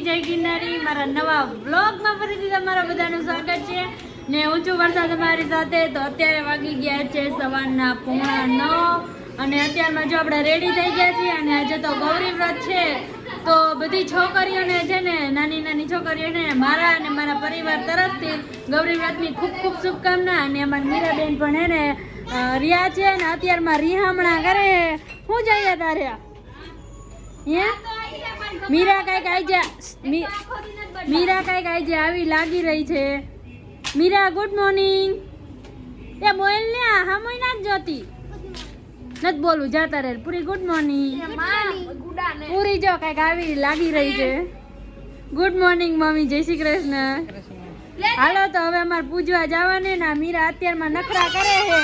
જય ગિરનારી મારા નવા બ્લોગમાં ફરીથી તમારા બધાનું સ્વાગત છે ને હું છું વર્ષા તમારી સાથે. તો અત્યારે વાગી ગયા છે સવારના 8:45 અને અત્યારમાં જો આપણે રેડી થઈ ગયા છીએ અને આજે તો ગૌરી વ્રત છે. તો બધી છોકરીઓને છે ને નાની નાની છોકરીઓને મારા અને મારા પરિવાર તરફથી ગૌરી વ્રતની ખૂબ ખૂબ શુભકામના. અને અમારી મીરાબેન પણ હે ને રિયા છે ને અત્યારમાં રિહામણા કરે. શું જઈએ તારે મીરા કઈક આજે મીરા કઈક આજે આવી લાગી રહી છે. Meera good morning. એ બોલ ને હા મોય ના જોતી નથી બોલું જાતા રે પૂરી ગુડ મોર્નિંગ. પૂરી જો કઈક આવી લાગી રહી છે. Good morning mummy. જય શ્રી કૃષ્ણ. હાલો તો હવે અમારે પૂજવા જવાને ના. મીરા અત્યારમાં નખરા કરે છે.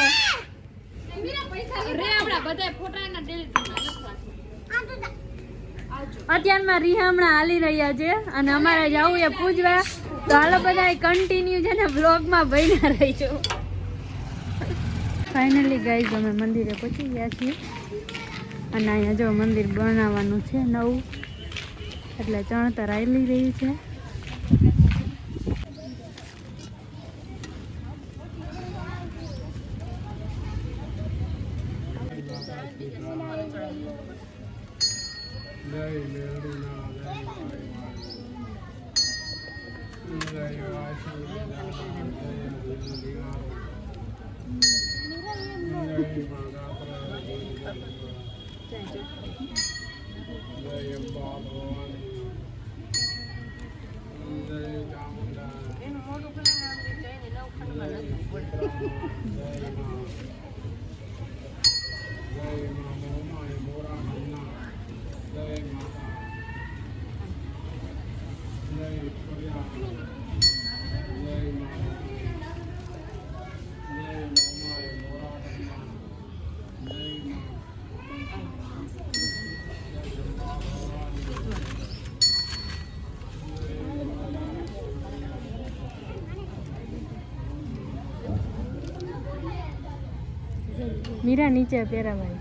અત્યારમાં રિહામણા હાલી રહ્યા છે અને અમારે જવું એ પૂજવા. તો હાલો બધા કન્ટિન્યુ છે ને બ્લોગમાં બન્યા રહીજો. ફાઇનલી ગાઈઝ અમે મંદિરે પહોંચી ગયા છીએ અને અહીંયા જો મંદિર બનાવવાનું છે નવું એટલે ચણતર હાલી રહી છે. મીરા નીચે પહેરાવાય.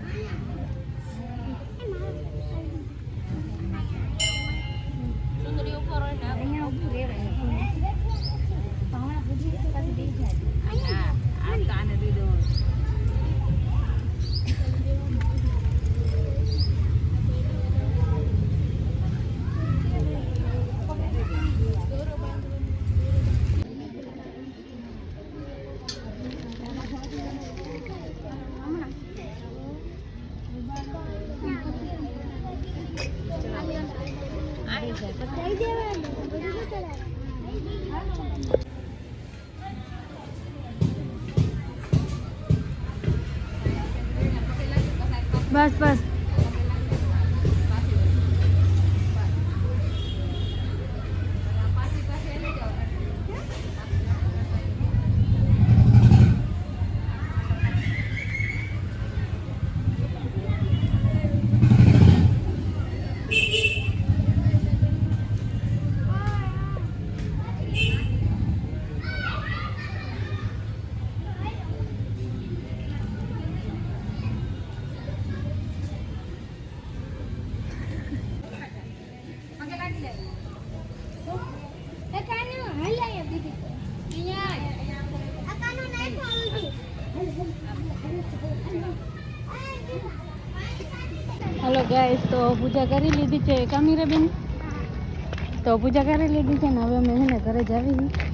બસ બસ. हेलो गाइस तो पूजा કરી લીધી છે કામીરાબેન. તો પૂજા કરી લીધી છે ને હવે અમે એને ઘરે જાવી